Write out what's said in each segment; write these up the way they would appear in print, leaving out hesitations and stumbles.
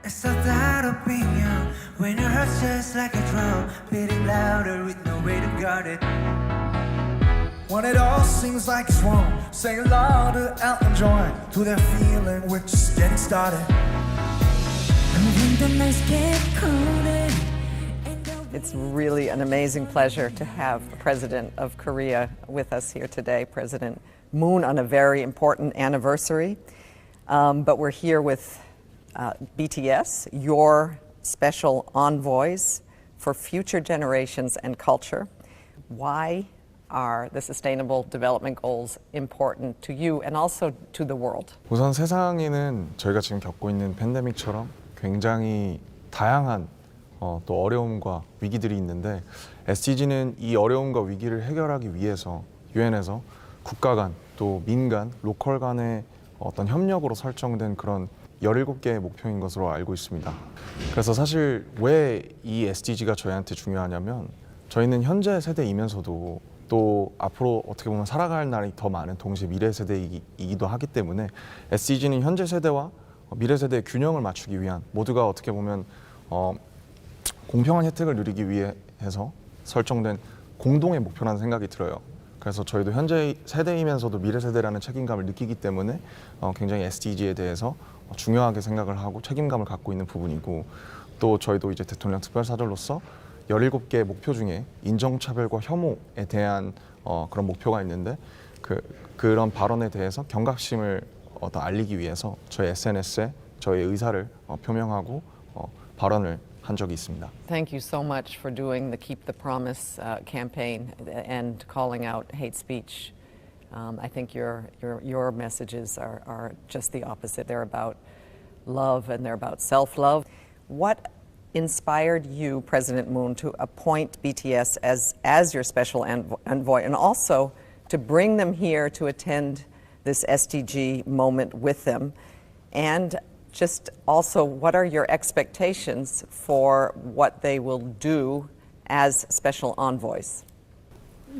It's the thought of being young when your heart's just like a drum, beating louder with no way to guard it. When it all seems like it's wrong, sing along to Elton John, to that feeling we're just getting started. And when the nights get colder. It's really an amazing pleasure to have the President of Korea with us here today, President Moon, on a very important anniversary. But we're here with BTS, your special envoys for future generations and culture. Why are the Sustainable Development Goals important to you and also to the world? 우선 세상에는 저희가 지금 겪고 있는 팬데믹처럼 굉장히 다양한 또 어려움과 위기들이 있는데 SDG는 이 어려움과 위기를 해결하기 위해서 유엔에서 국가 간 또 민간, 로컬 간의 어떤 협력으로 설정된 그런 17개의 목표인 것으로 알고 있습니다. 그래서 사실 왜 이 SDG가 저희한테 중요하냐면 저희는 현재 세대이면서도 또 앞으로 어떻게 보면 살아갈 날이 더 많은 동시에 미래 세대이기도 하기 때문에 SDG는 현재 세대와 미래 세대의 균형을 맞추기 위한 모두가 어떻게 보면 공평한 혜택을 누리기 위해서 설정된 공동의 목표라는 생각이 들어요. 그래서 저희도 현재 세대이면서도 미래 세대라는 책임감을 느끼기 때문에 굉장히 SDG에 대해서 중요하게 생각을 하고 책임감을 갖고 있는 부분이고 또 저희도 이제 대통령 특별사절로서 17개의 목표 중에 인종차별과 혐오에 대한 그런 목표가 있는데 그런 발언에 대해서 경각심을 알리기 위해서 저희 SNS에 저희 의사를 표명하고 발언을 한 적이 있습니다. Thank you so much for doing the Keep the Promise campaign and calling out hate speech. I think your messages are just the opposite. They're about love and they're about self-love. What inspired you, President Moon, to appoint BTS as your special envoy and also to bring them here to attend this SDG moment with them? And just also, what are your expectations for what they will do as special envoys?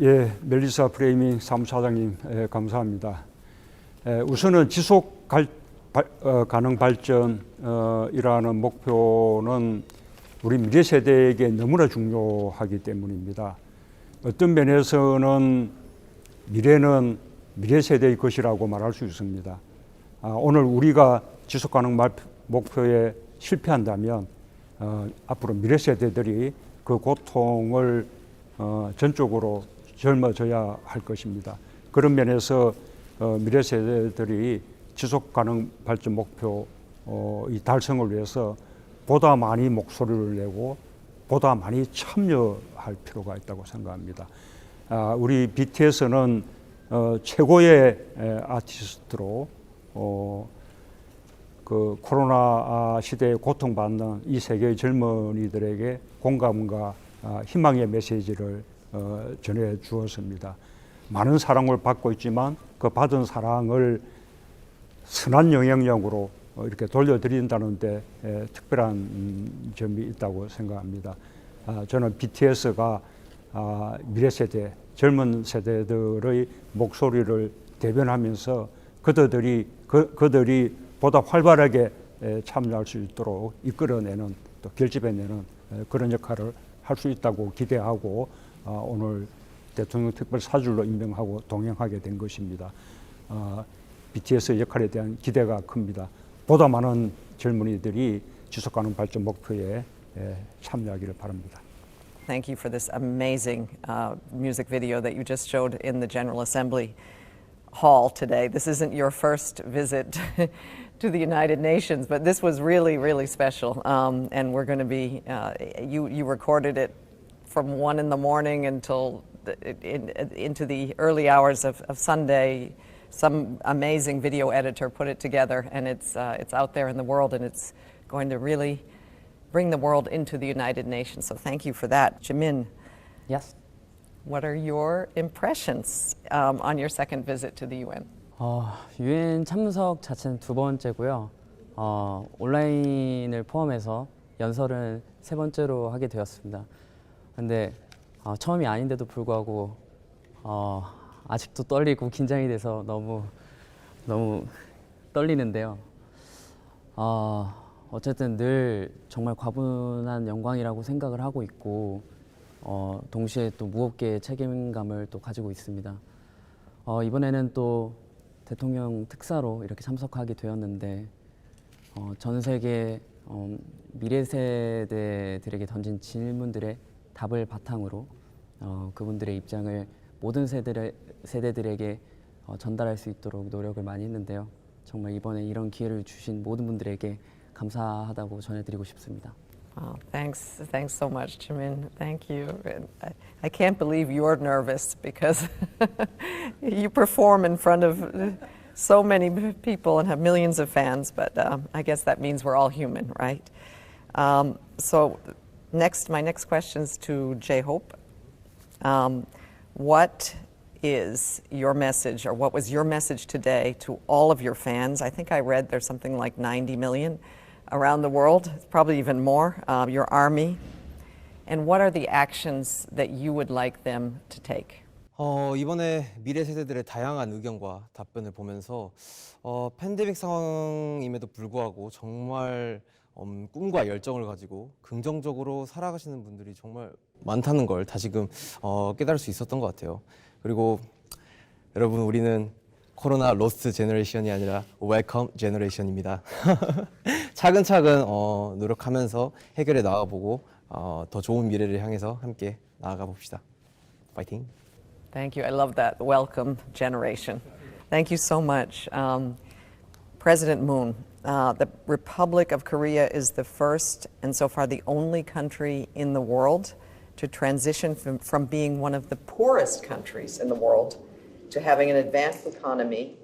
예, 멜리사 프레이밍 사무차장님 감사합니다. 우선은 지속 가능 발전이라는 목표는 우리 미래 세대에게 너무나 중요하기 때문입니다. 어떤 면에서는 미래는 미래 세대의 것이라고 말할 수 있습니다. 오늘 우리가 지속 가능 목표에 실패한다면 앞으로 미래 세대들이 그 고통을 전적으로 짊어져야 할 것입니다. 그런 면에서 미래 세대들이 지속 가능 발전 목표 이 달성을 위해서 보다 많이 목소리를 내고 보다 많이 참여할 필요가 있다고 생각합니다. 우리 BTS는 최고의 아티스트로 그 코로나 시대에 고통받는 이 세계의 젊은이들에게 공감과 희망의 메시지를 전해 주었습니다. 많은 사랑을 받고 있지만 그 받은 사랑을 선한 영향력으로 이렇게 돌려드린다는 데 특별한 점이 있다고 생각합니다. 저는 BTS가 미래 세대, 젊은 세대들의 목소리를 대변하면서 그들이 보다 활발하게 참여할 수 있도록 이끌어내는 또 결집해내는 그런 역할을 할 수 있다고 기대하고 오늘 대통령 특별 사절로 임명하고 동행하게 된 것입니다. BTS 역할에 대한 기대가 큽니다. 보다 많은 젊은이들이 지속가능 발전 목표에 참여하기를 바랍니다. Thank you for this amazing music video that you just showed in the General Assembly Hall today. This isn't your first visit to the United Nations, but this was really, really special. And we're going to be, you recorded it from 1 in the morning until into the early hours of Sunday. Some amazing video editor put it together, and it's out there in the world, and it's going to really bring the world into the United Nations. So thank you for that. Jimin. Yes. What are your impressions on your second visit to the UN? 유엔 참석 자체는 두 번째고요. 온라인을 포함해서 연설은 세 번째로 하게 되었습니다. 근데 처음이 아닌데도 불구하고 아직도 떨리고 긴장이 돼서 너무 떨리는데요. 어쨌든 늘 정말 과분한 영광이라고 생각을 하고 있고 동시에 또 무겁게 책임감을 또 가지고 있습니다. 이번에는 또 대통령 특사로 이렇게 참석하게 되었는데 전 세계 미래 세대들에게 던진 질문들의 답을 바탕으로 그분들의 입장을 모든 세대들에게 전달할 수 있도록 노력을 많이 했는데요. 정말 이번에 이런 기회를 주신 모든 분들에게 감사하다고 전해드리고 싶습니다. Oh, thanks so much, Jimin. Thank you. And I can't believe you're nervous because you perform in front of so many people and have millions of fans, but I guess that means we're all human, right? So my next question is to J-Hope. What is your message, or what was your message today to all of your fans? I think I read there's something like 90 million around the world, probably even more, your army. And what are the actions that you would like them to take? 이번에 미래 세대들의 다양한 의견과 답변을 보면서 팬데믹 상황임에도 불구하고 정말 꿈과 열정을 가지고 긍정적으로 살아가시는 분들이 정말 많다는 걸 다시금 깨달을 수 있었던 것 같아요. 그리고 여러분, 우리는 코로나 로스트 제너레이션이 아니라 웰컴 제너레이션입니다. 차근차근 노력하면서 해결해 나가보고 더 좋은 미래를 향해서 함께 나아가 봅시다. 파이팅! Thank you. I love that. Welcome generation. Thank you so much. President Moon, the Republic of Korea is the first and so far the only country in the world to transition from being one of the poorest countries in the world to having an advanced economy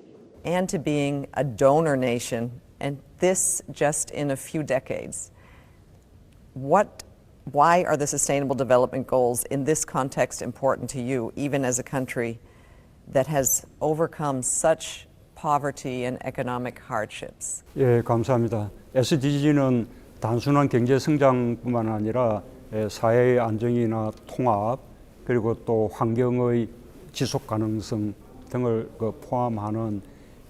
and to being a donor nation, and this just in a few decades. Why are the Sustainable Development Goals in this context important to you, even as a country that has overcome such poverty and economic hardships? 예, 감사합니다. SDG는 단순한 경제 성장뿐만 아니라 사회의 안정이나 통합, 그리고 또 환경의 지속 가능성 등을 포함하는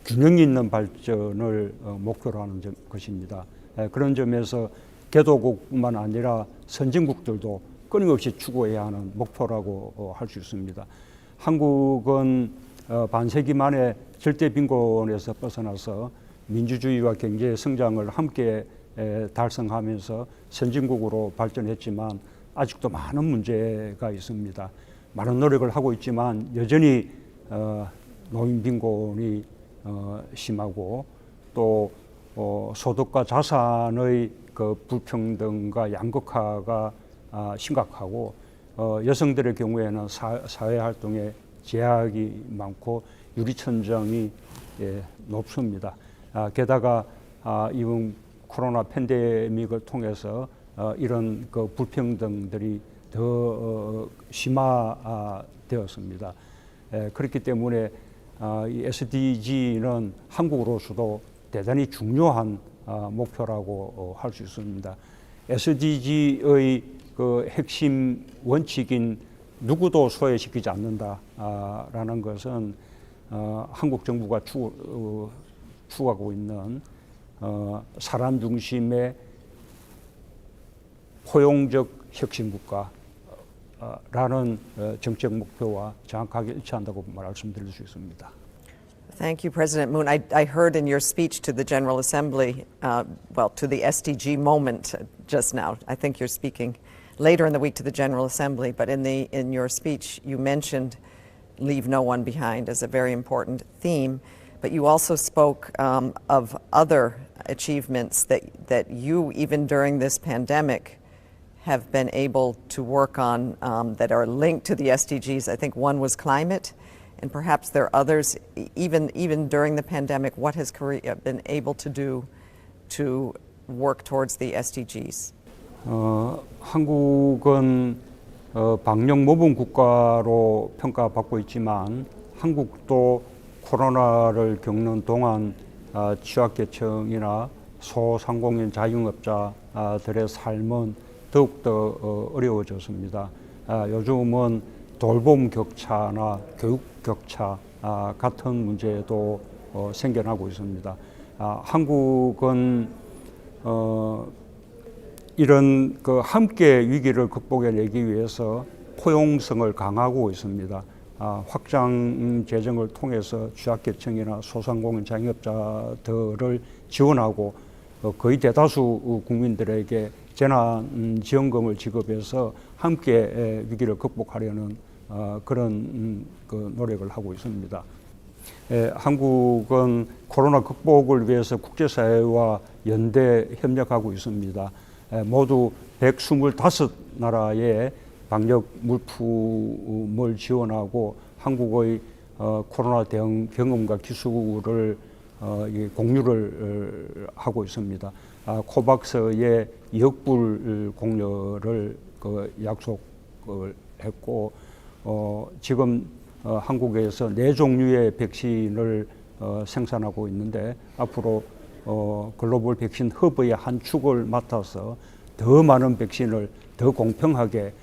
균형 있는 발전을 목표로 하는 것입니다. 그런 점에서 개도국뿐만 아니라 선진국들도 끊임없이 추구해야 하는 목표라고 할 수 있습니다. 한국은 반세기 만에 절대 빈곤에서 벗어나서 민주주의와 경제 성장을 함께 달성하면서 선진국으로 발전했지만 아직도 많은 문제가 있습니다. 많은 노력을 하고 있지만 여전히 노인 빈곤이 심하고 또 소득과 자산의 그 불평등과 양극화가 심각하고 여성들의 경우에는 사회 활동에 제약이 많고 유리천장이 높습니다. 게다가 이번 코로나 팬데믹을 통해서 이런 그 불평등들이 더 심화되었습니다. 그렇기 때문에 이 SDG는 한국으로서도 대단히 중요한 목표라고 할 수 있습니다. SDG의 그 핵심 원칙인 누구도 소외시키지 않는다라는 것은 한국 정부가 추구하고 있는 사람 중심의 포용적 혁신국가라는 정책 목표와 정확하게 일치한다고 말씀드릴 수 있습니다. Thank you, President Moon. I heard in your speech to the General Assembly, to the SDG moment just now. I think you're speaking later in the week to the General Assembly, but in your speech you mentioned leave no one behind as a very important theme, but you also spoke of other achievements that you, even during this pandemic, have been able to work on that are linked to the SDGs. I think one was climate, and perhaps there are others. Even during the pandemic, what has Korea been able to do to work towards the SDGs? 한국은 방역 모범 국가로 평가받고 있지만 한국도 코로나를 겪는 동안 취약계층이나 소상공인 자영업자들의 삶은 더욱더 어려워졌습니다. 요즘은 돌봄 격차나 교육 격차 같은 문제도 생겨나고 있습니다. 한국은 이런 그 함께 위기를 극복해내기 위해서 포용성을 강화하고 있습니다. 확장 재정을 통해서 취약계층이나 소상공인 자영업자들을 지원하고 거의 대다수 국민들에게 재난지원금을 지급해서 함께 위기를 극복하려는 그런 그 노력을 하고 있습니다. 한국은 코로나 극복을 위해서 국제사회와 연대 협력하고 있습니다. 모두 125나라의 방역 물품을 지원하고 한국의 코로나 대응 경험과 기술을 공유를 하고 있습니다. 코박스의 2억 불 공여를 약속을 했고 지금 한국에서 4종류의 백신을 생산하고 있는데 앞으로 글로벌 백신 허브의 한 축을 맡아서 더 많은 백신을 더 공평하게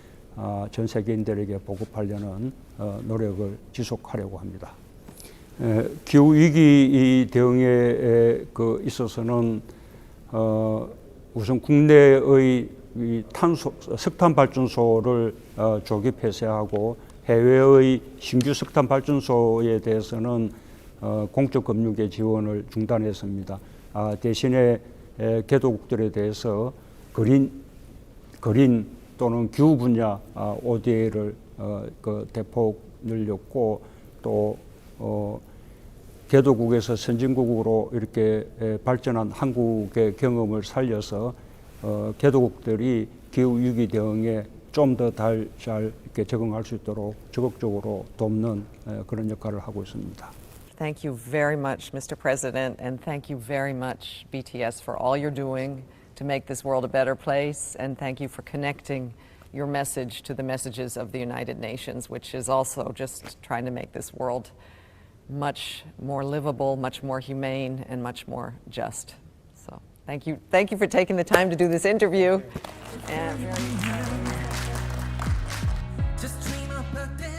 전 세계인들에게 보급하려는 노력을 지속하려고 합니다. 기후 위기 대응에 있어서는 우선 국내의 석탄 발전소를 조기 폐쇄하고 해외의 신규 석탄 발전소에 대해서는 공적 금융계 지원을 중단했습니다. 대신에 개도국들에 대해서 그린 또는 기후 분야 ODA를 대폭 늘렸고 또 개도국에서 선진국으로 이렇게 발전한 한국의 경험을 살려서 개도국들이 기후 위기 대응에 좀 더 잘 이렇게 적응할 수 있도록 적극적으로 돕는 그런 역할을 하고 있습니다. Thank you very much, Mr. President, and thank you very much, BTS, for all you're doing to make this world a better place, and thank you for connecting your message to the messages of the United Nations, which is also just trying to make this world much more livable, much more humane, and much more just. So thank you for taking the time to do this interview. And Just dream about the